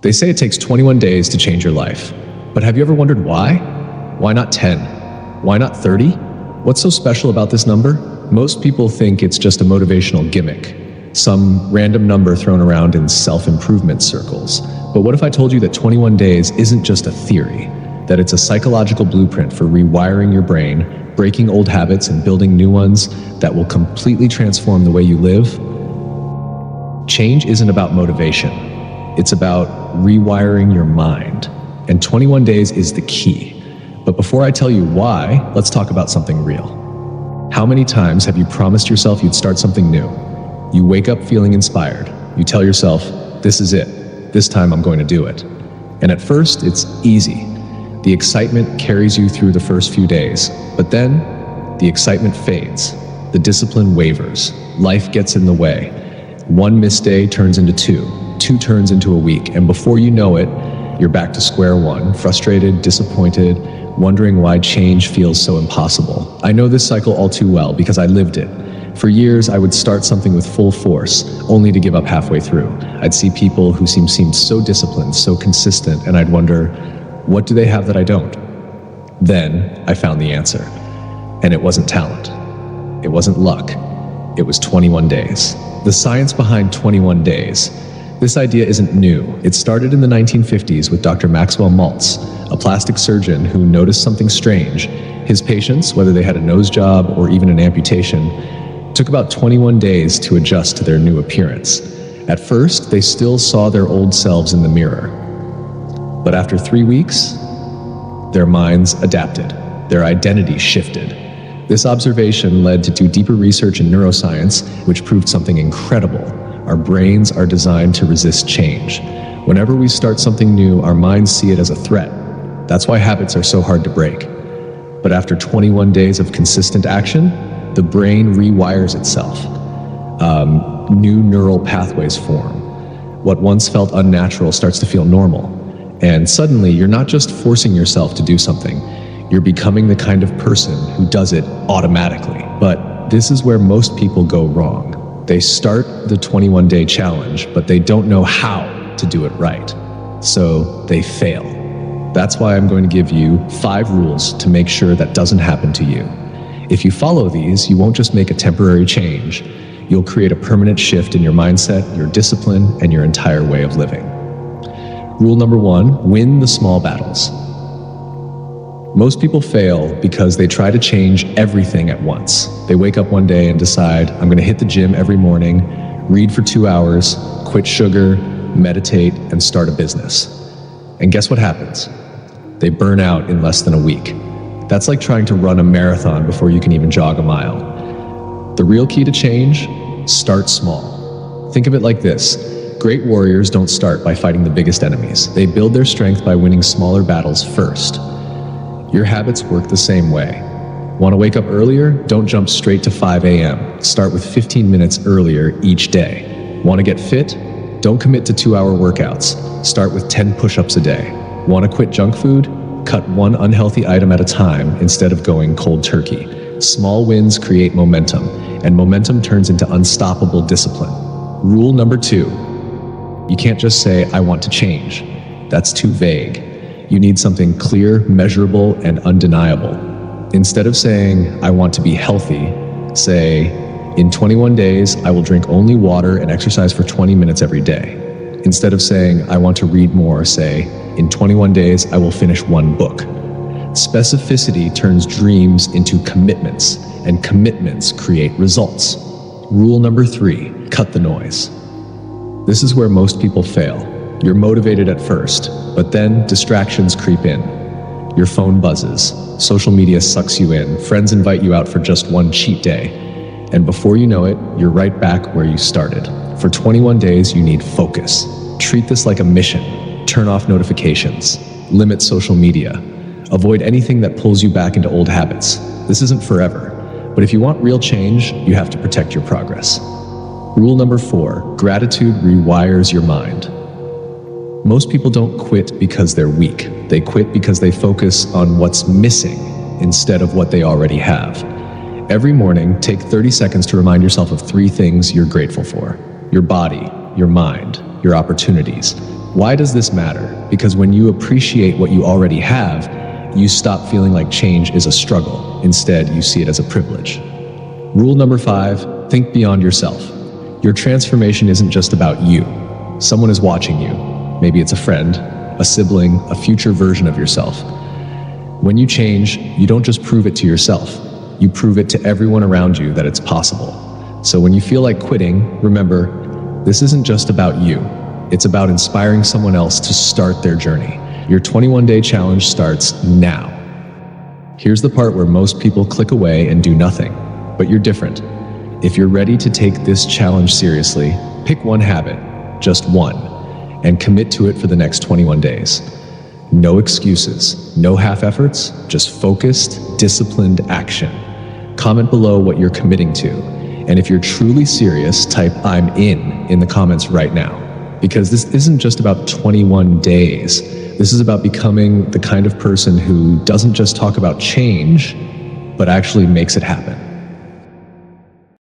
They say it takes 21 days to change your life. But have you ever wondered why? Why not 10? Why not 30? What's so special about this number? Most people think it's just a motivational gimmick, some random number thrown around in self-improvement circles. But what if I told you that 21 days isn't just a theory, that it's a psychological blueprint for rewiring your brain, breaking old habits and building new ones that will completely transform the way you live? Change isn't about motivation. It's about rewiring your mind. And 21 days is the key. But before I tell you why, let's talk about something real. How many times have you promised yourself you'd start something new? You wake up feeling inspired. You tell yourself, this is it. This time I'm going to do it. And at first, it's easy. The excitement carries you through the first few days. But then, the excitement fades. The discipline wavers. Life gets in the way. One missed day turns into two. Two turns into a week. And before you know it, you're back to square one, frustrated, disappointed, wondering why change feels so impossible. I know this cycle all too well because I lived it. For years, I would start something with full force, only to give up halfway through. I'd see people who seemed so disciplined, so consistent, and I'd wonder, what do they have that I don't? Then I found the answer. And it wasn't talent. It wasn't luck. It was 21 days. The science behind 21 days. This idea isn't new. It started in the 1950s with Dr. Maxwell Maltz, a plastic surgeon who noticed something strange. His patients, whether they had a nose job or even an amputation, took about 21 days to adjust to their new appearance. At first, they still saw their old selves in the mirror. But after 3 weeks, their minds adapted. Their identity shifted. This observation led to deeper research in neuroscience, which proved something incredible. Our brains are designed to resist change. Whenever we start something new, our minds see it as a threat. That's why habits are so hard to break. But after 21 days of consistent action, the brain rewires itself. New neural pathways form. What once felt unnatural starts to feel normal. And suddenly, you're not just forcing yourself to do something. You're becoming the kind of person who does it automatically. But this is where most people go wrong. They start the 21-day challenge, but they don't know how to do it right. So they fail. That's why I'm going to give you 5 rules to make sure that doesn't happen to you. If you follow these, you won't just make a temporary change. You'll create a permanent shift in your mindset, your discipline, and your entire way of living. Rule number 1, win the small battles. Most people fail because they try to change everything at once. They wake up one day and decide, I'm going to hit the gym every morning, read for 2 hours, quit sugar, meditate, and start a business. And guess what happens? They burn out in less than a week. That's like trying to run a marathon before you can even jog a mile. The real key to change? Start small. Think of it like this. Great warriors don't start by fighting the biggest enemies. They build their strength by winning smaller battles first. Your habits work the same way. Want to wake up earlier? Don't jump straight to 5 a.m. Start with 15 minutes earlier each day. Want to get fit? Don't commit to 2-hour workouts. Start with 10 push-ups a day. Want to quit junk food? Cut one unhealthy item at a time instead of going cold turkey. Small wins create momentum, and momentum turns into unstoppable discipline. Rule number 2. You can't just say, I want to change. That's too vague. You need something clear, measurable, and undeniable. Instead of saying, I want to be healthy, say, in 21 days, I will drink only water and exercise for 20 minutes every day. Instead of saying, I want to read more, say, in 21 days, I will finish 1 book. Specificity turns dreams into commitments, and commitments create results. Rule number 3, cut the noise. This is where most people fail. You're motivated at first, but then distractions creep in. Your phone buzzes, social media sucks you in, friends invite you out for just 1 cheat day, and before you know it, you're right back where you started. For 21 days, you need focus. Treat this like a mission. Turn off notifications. Limit social media. Avoid anything that pulls you back into old habits. This isn't forever, but if you want real change, you have to protect your progress. Rule number 4, gratitude rewires your mind. Most people don't quit because they're weak. They quit because they focus on what's missing instead of what they already have. Every morning, take 30 seconds to remind yourself of 3 things you're grateful for. Your body, your mind, your opportunities. Why does this matter? Because when you appreciate what you already have, you stop feeling like change is a struggle. Instead, you see it as a privilege. Rule number 5, think beyond yourself. Your transformation isn't just about you. Someone is watching you. Maybe it's a friend, a sibling, a future version of yourself. When you change, you don't just prove it to yourself. You prove it to everyone around you that it's possible. So when you feel like quitting, remember, this isn't just about you. It's about inspiring someone else to start their journey. Your 21-day challenge starts now. Here's the part where most people click away and do nothing, but you're different. If you're ready to take this challenge seriously, pick one habit, just one, and commit to it for the next 21 days. No excuses, no half efforts, just focused, disciplined action. Comment below what you're committing to. And if you're truly serious, type "I'm in the comments right now. Because this isn't just about 21 days. This is about becoming the kind of person who doesn't just talk about change, but actually makes it happen.